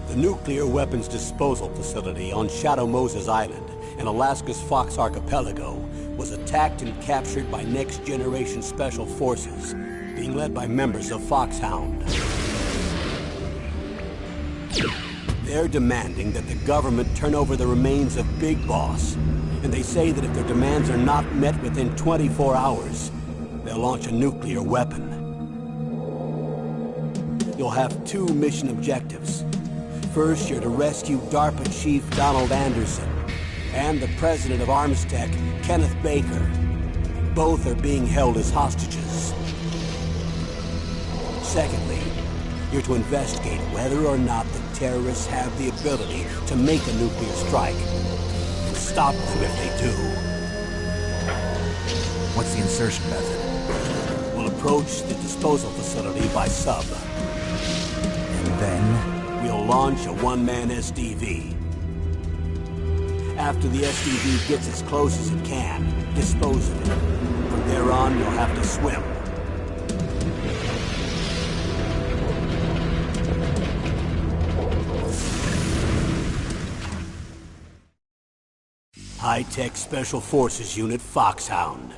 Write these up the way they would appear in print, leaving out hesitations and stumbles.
The nuclear weapons disposal facility on Shadow Moses Island in Alaska's Fox Archipelago was attacked and captured by Next Generation Special Forces, being led by members of Foxhound. They're demanding that the government turn over the remains of Big Boss, and they say that if their demands are not met within 24 hours, they'll launch a nuclear weapon. You'll have two mission objectives. First, you're to rescue DARPA Chief Donald Anderson and the president of Armstech, Kenneth Baker. Both are being held as hostages. Secondly, you're to investigate whether or not the terrorists have the ability to make a nuclear strike, and stop them if they do. What's the insertion method? We'll approach the disposal facility by sub. And then? We'll launch a one-man SDV. After the SDV gets as close as it can, dispose of it. From there on, you'll have to swim. High-Tech Special Forces Unit Foxhound.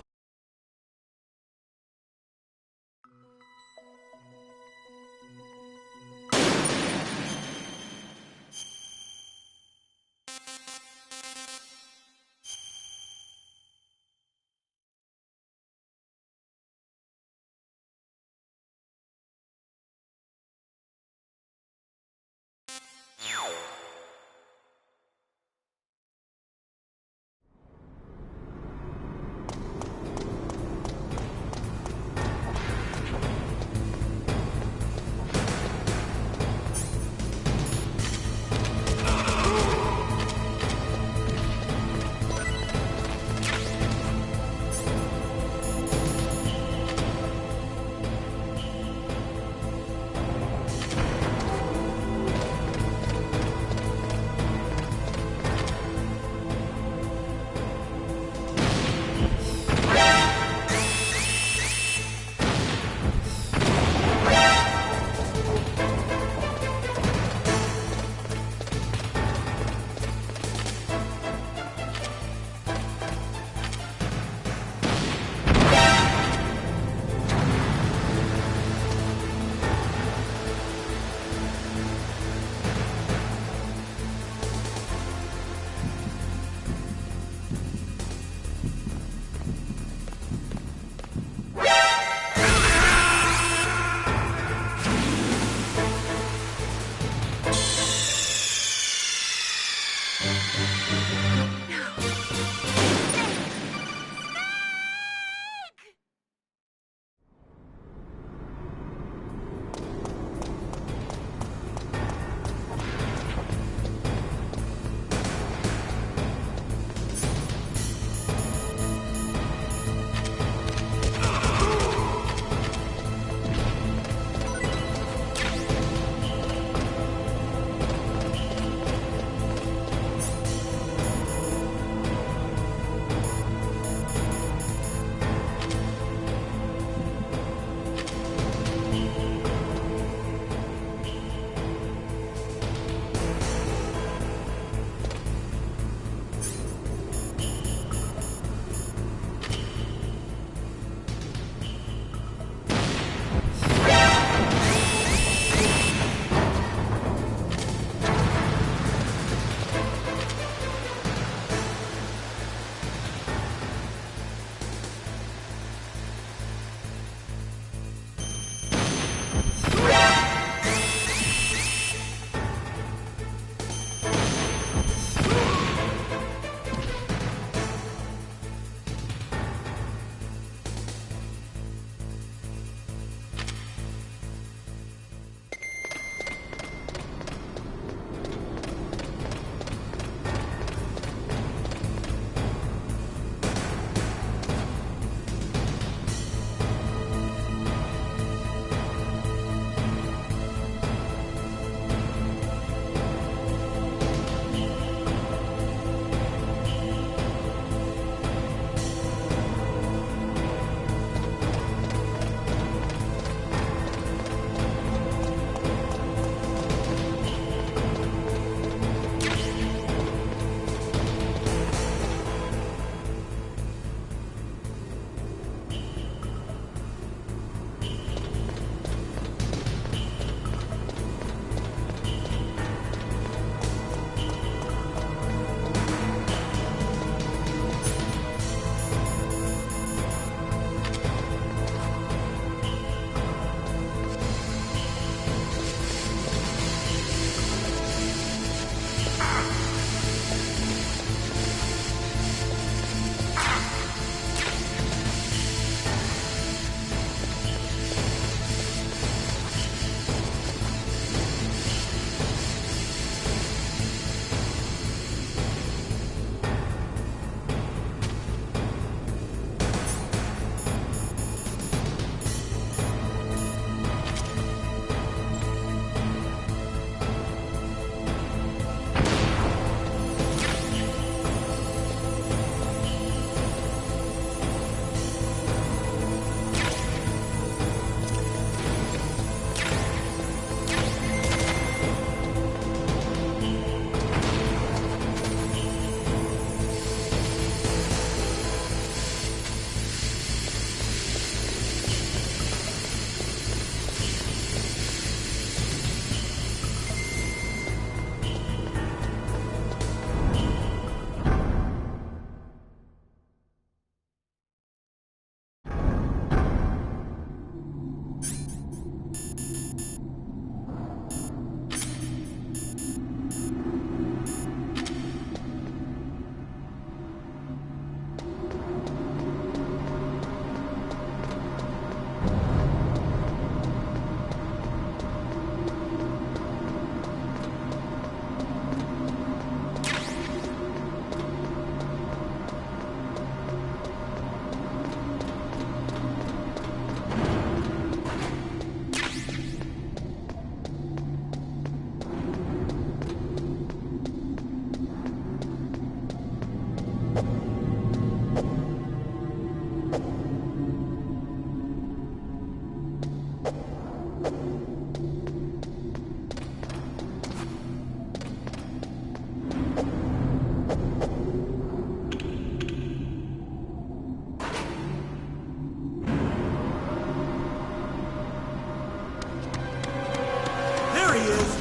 There he is!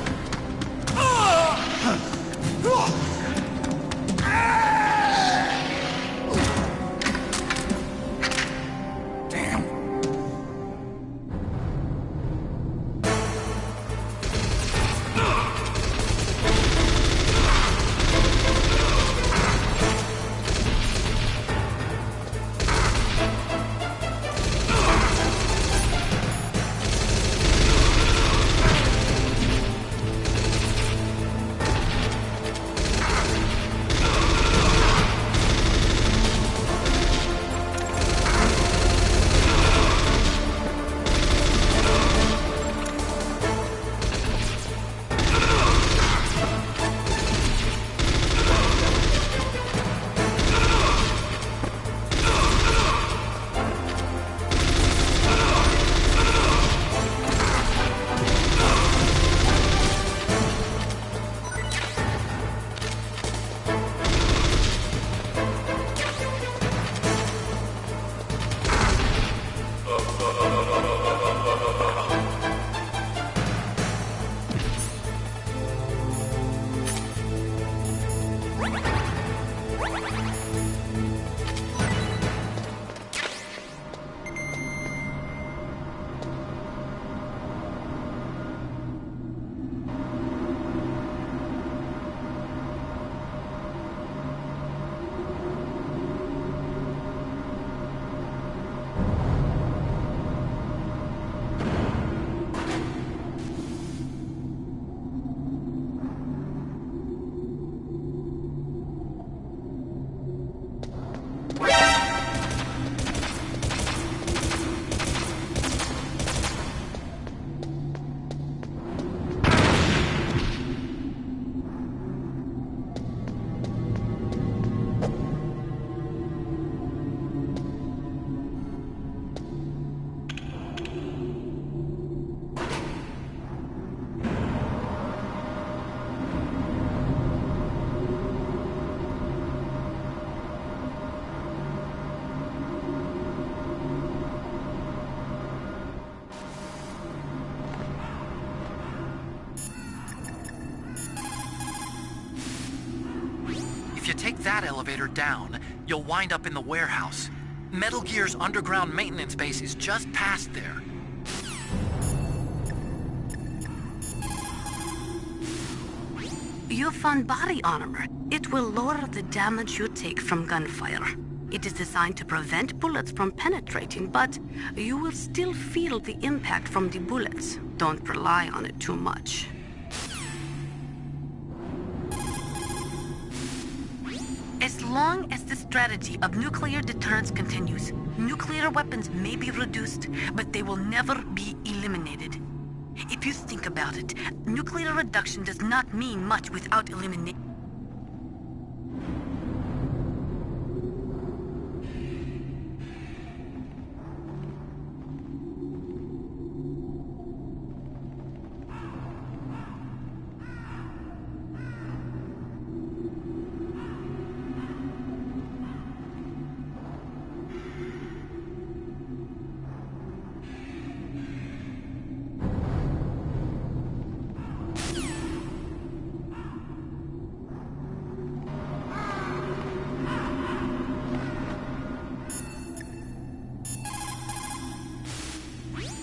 If you take that elevator down, you'll wind up in the warehouse. Metal Gear's underground maintenance base is just past there. You found body armor. It will lower the damage you take from gunfire. It is designed to prevent bullets from penetrating, but you will still feel the impact from the bullets. Don't rely on it too much. As long as the strategy of nuclear deterrence continues, nuclear weapons may be reduced, but they will never be eliminated. If you think about it, nuclear reduction does not mean much without elimination.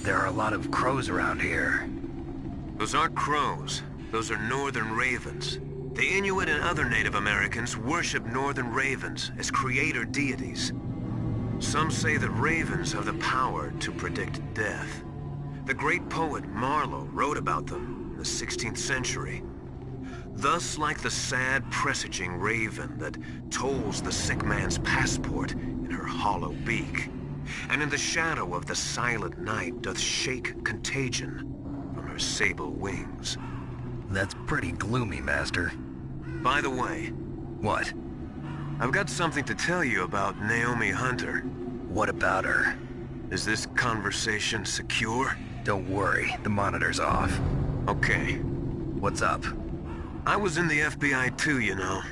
There are a lot of crows around here. Those aren't crows. Those are northern ravens. The Inuit and other Native Americans worship northern ravens as creator deities. Some say that ravens have the power to predict death. The great poet Marlowe wrote about them in the 16th century. Thus, like the sad presaging raven that tolls the sick man's passport in her hollow beak, and in the shadow of the silent night doth shake contagion from her sable wings. That's pretty gloomy, Master. By the way... What? I've got something to tell you about Naomi Hunter. What about her? Is this conversation secure? Don't worry, the monitor's off. Okay. What's up? I was in the FBI too, you know.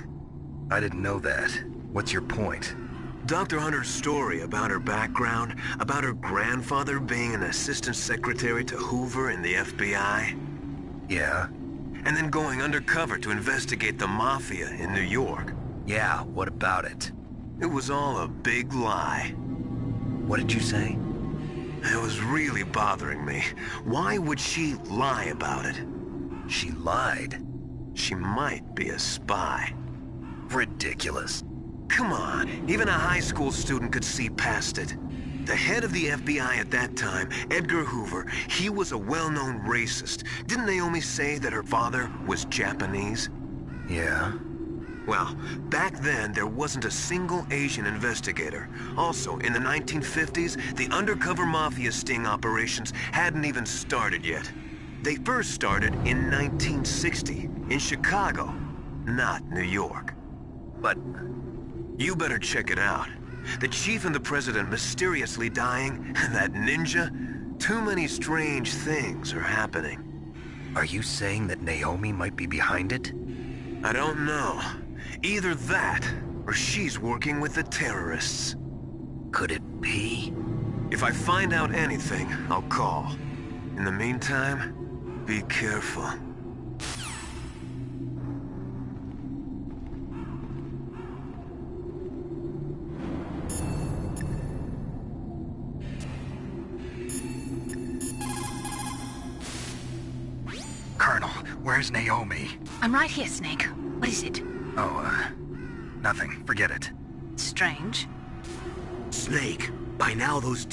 I didn't know that. What's your point? Dr. Hunter's story about her background, about her grandfather being an assistant secretary to Hoover in the FBI. Yeah? And then going undercover to investigate the Mafia in New York. Yeah, what about it? It was all a big lie. What did you say? It was really bothering me. Why would she lie about it? She lied. She might be a spy. Ridiculous. Come on, even a high school student could see past it. The head of the FBI at that time, Edgar Hoover, he was a well-known racist. Didn't Naomi say that her father was Japanese? Yeah? Well, back then, there wasn't a single Asian investigator. Also, in the 1950s, the undercover mafia sting operations hadn't even started yet. They first started in 1960, in Chicago, not New York. But You better check it out. The chief and the president mysteriously dying, that ninja, too many strange things are happening. are you saying that Naomi might be behind it? I don't know. Either that, or she's working with the terrorists. Could it be? If I find out anything, I'll call. In the meantime, be careful. Colonel, where's Naomi? I'm right here, Snake. What is it? Oh, nothing. Forget it. Strange. Snake, by now those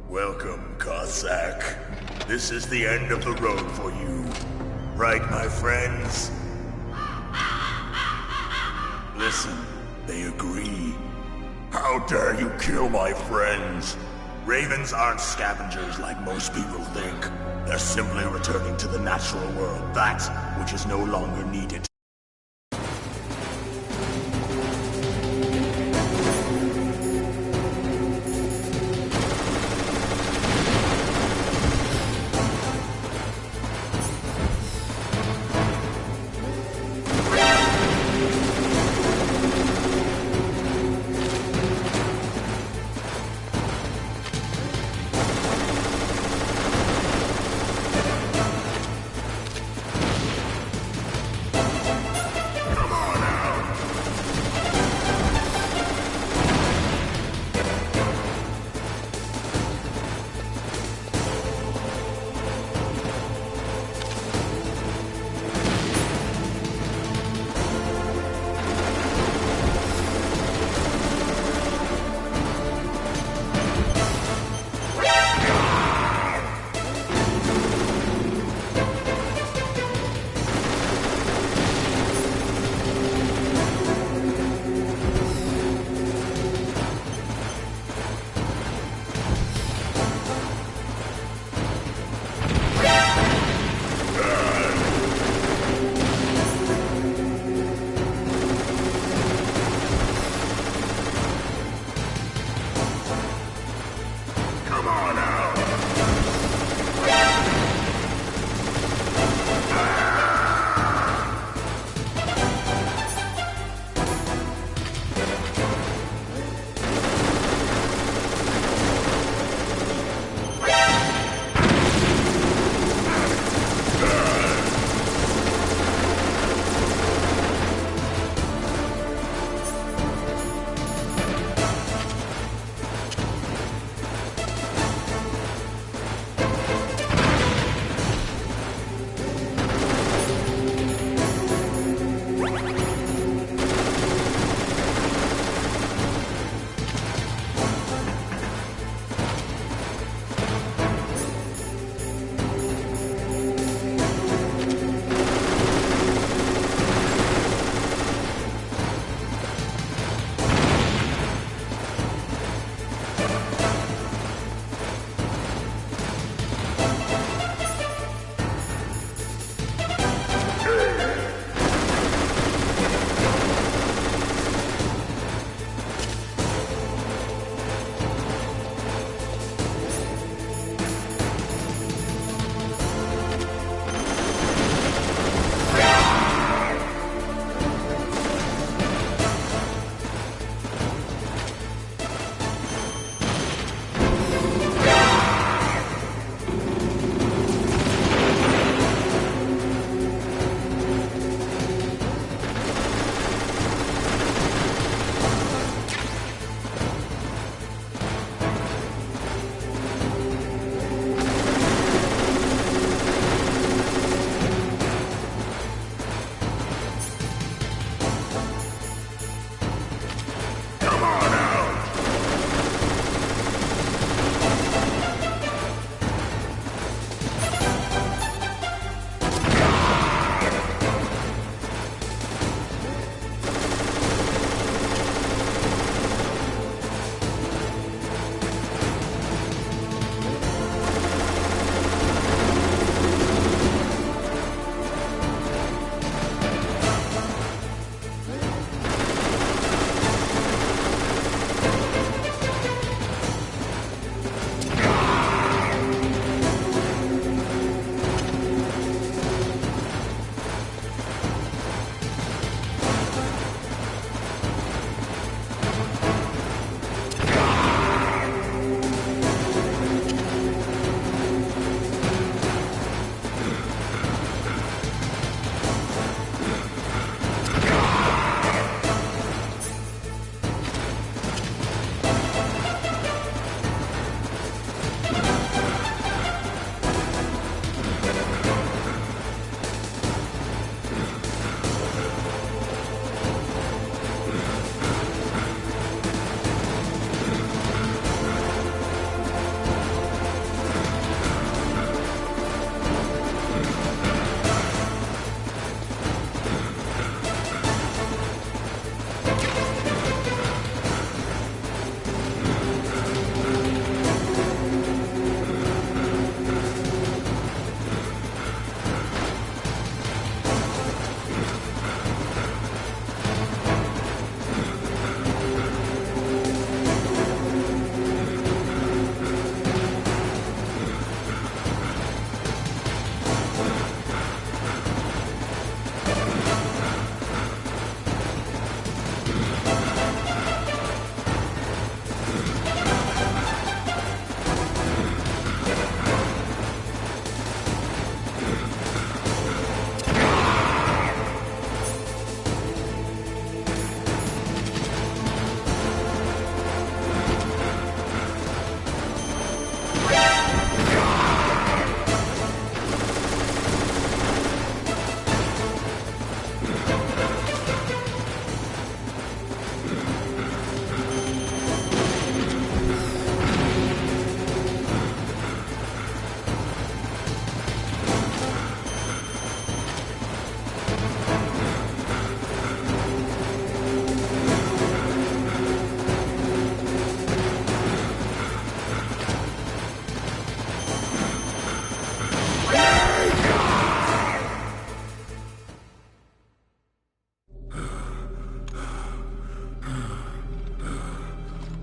Welcome, Cossack. This is the end of the road for you. Right, my friends? Listen, they agree. How dare you kill my friends? Ravens aren't scavengers like most people think. They're simply returning to the natural world, that which is no longer needed.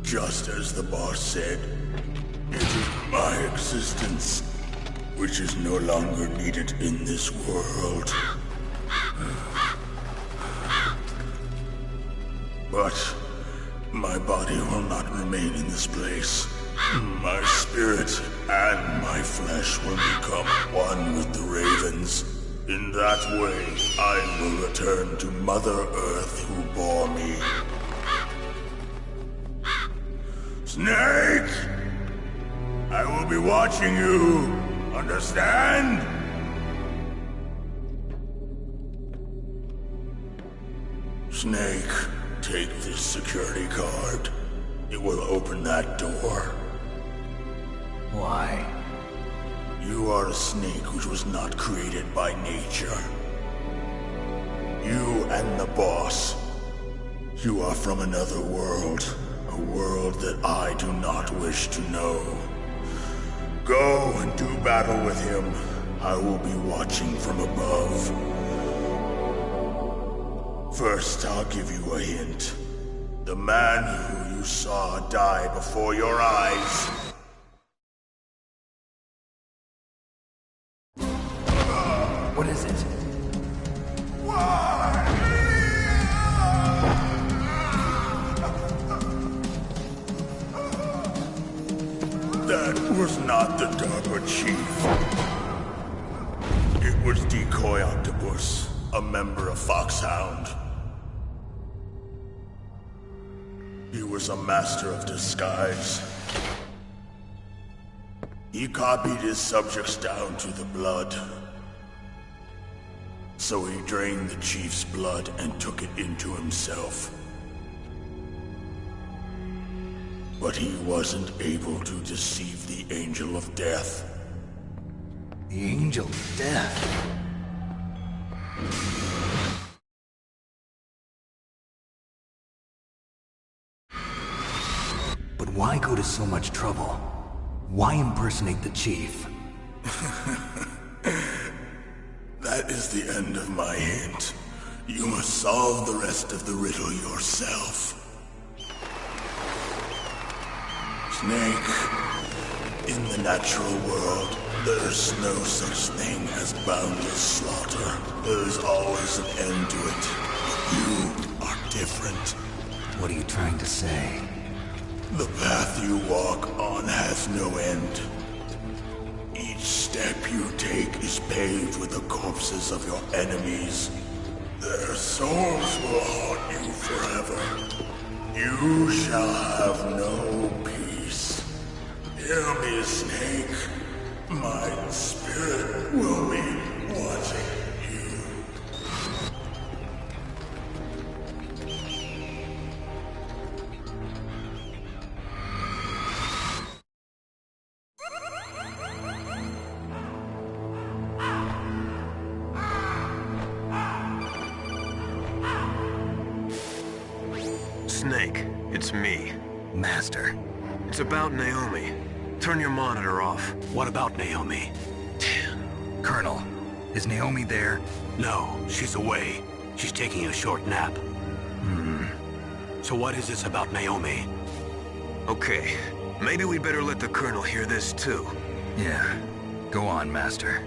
Just as the boss said, it is my existence which is no longer needed in this world. But my body will not remain in this place. My spirit and my flesh will become one with the Ravens. In that way, I will return to Mother Earth who bore me. Snake! I will be watching you. Understand? Snake, take this security card. It will open that door. Why? You are a snake which was not created by nature. You and the boss. You are from another world. A world that I do not wish to know. Go and do battle with him. I will be watching from above. First, I'll give you a hint. The man who you saw die before your eyes. What is it? That was not the DARPA chief. It was Decoy Octopus, a member of Foxhound. He was a master of disguise. He copied his subjects down to the blood. So he drained the chief's blood and took it into himself. But he wasn't able to deceive the Angel of Death. The Angel of Death? But why go to so much trouble? Why impersonate the chief? That is the end of my hint. You must solve the rest of the riddle yourself. Snake, in the natural world, there's no such thing as boundless slaughter. There's always an end to it. But you are different. What are you trying to say? The path you walk on has no end. Each step you take is paved with the corpses of your enemies. Their souls will haunt you forever. You shall have no peace. Hear me, Snake. My spirit will be watching you. Snake, it's me. Master. It's about Naomi. Turn your monitor off. What about Naomi? Colonel, is Naomi there? No, she's away. She's taking a short nap. So what is this about Naomi? Okay, maybe we better let the Colonel hear this too. Yeah. Go on, Master.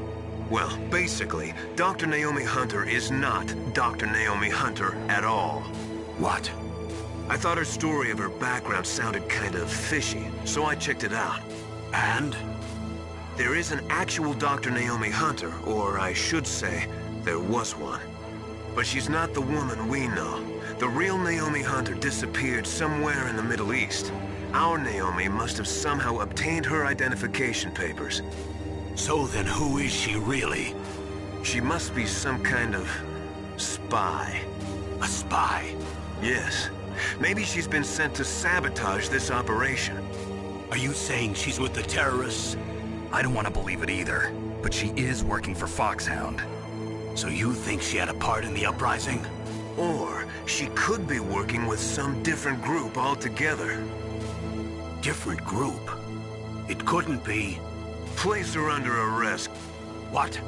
Well, basically, Dr. Naomi Hunter is not Dr. Naomi Hunter at all. What? I thought her story of her background sounded kind of fishy, so I checked it out. And? There is an actual Dr. Naomi Hunter, or I should say, there was one. But she's not the woman we know. The real Naomi Hunter disappeared somewhere in the Middle East. Our Naomi must have somehow obtained her identification papers. So then who is she really? She must be some kind of spy. A spy? Yes. Maybe she's been sent to sabotage this operation. Are you saying she's with the terrorists? I don't want to believe it either, but she is working for Foxhound. So you think she had a part in the uprising? Or she could be working with some different group altogether. Different group? It couldn't be. Place her under arrest. What?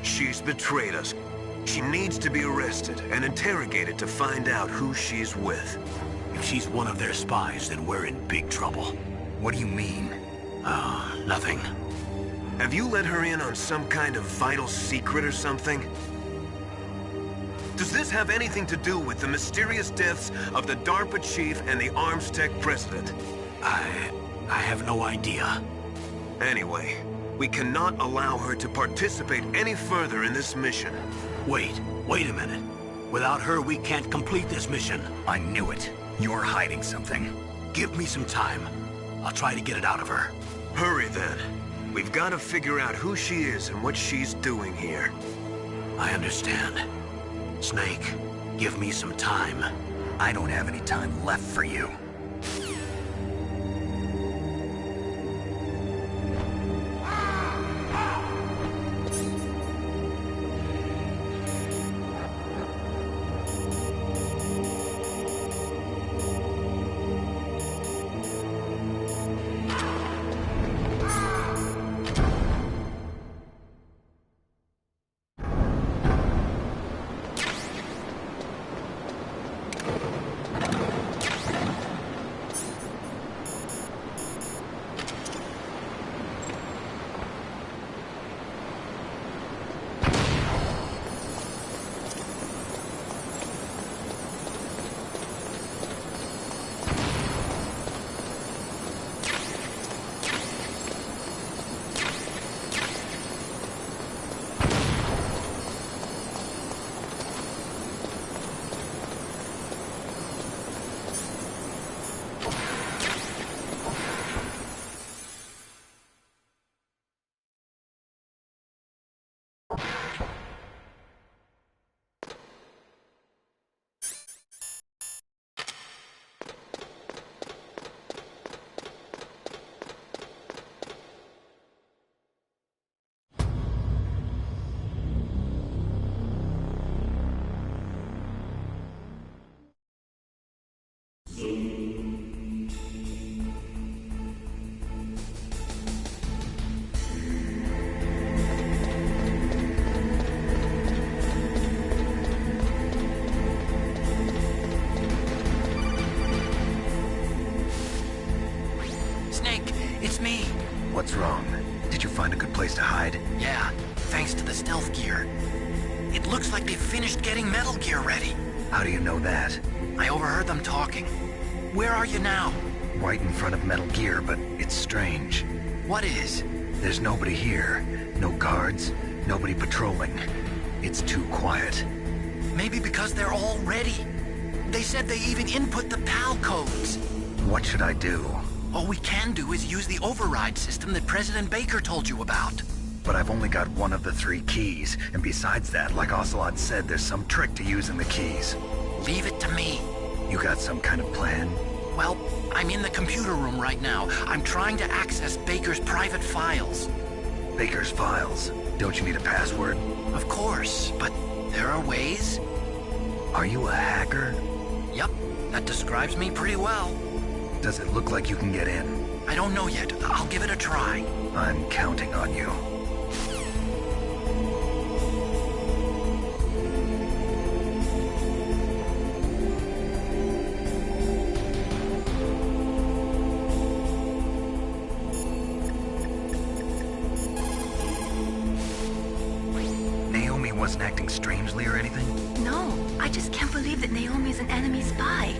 She's betrayed us. She needs to be arrested and interrogated to find out who she's with. If she's one of their spies, then we're in big trouble. What do you mean? Nothing. Have you let her in on some kind of vital secret or something? Does this have anything to do with the mysterious deaths of the DARPA chief and the ArmsTech president? I have no idea. Anyway, we cannot allow her to participate any further in this mission. Wait a minute. Without her, we can't complete this mission. I knew it. You're hiding something. Give me some time. I'll try to get it out of her. Hurry then. We've got to figure out who she is and what she's doing here. I understand. Snake, give me some time. I don't have any time left for you. It's me. What's wrong? Did you find a good place to hide? Yeah, thanks to the stealth gear. It looks like they've finished getting Metal Gear ready. How do you know that? I overheard them talking. Where are you now? Right in front of Metal Gear, but it's strange. What is? There's nobody here. No guards, nobody patrolling. It's too quiet. Maybe because they're all ready. They said they even input the PAL codes. What should I do? All we can do is use the override system that President Baker told you about. But I've only got one of the 3 keys, and besides that, like Ocelot said, there's some trick to using the keys. Leave it to me. You got some kind of plan? Well, I'm in the computer room right now. I'm trying to access Baker's private files. Baker's files? Don't you need a password? Of course, but there are ways. Are you a hacker? Yep, that describes me pretty well. Does it look like you can get in? I don't know yet. I'll give it a try. I'm counting on you. Naomi wasn't acting strangely or anything? No, I just can't believe that Naomi's an enemy spy.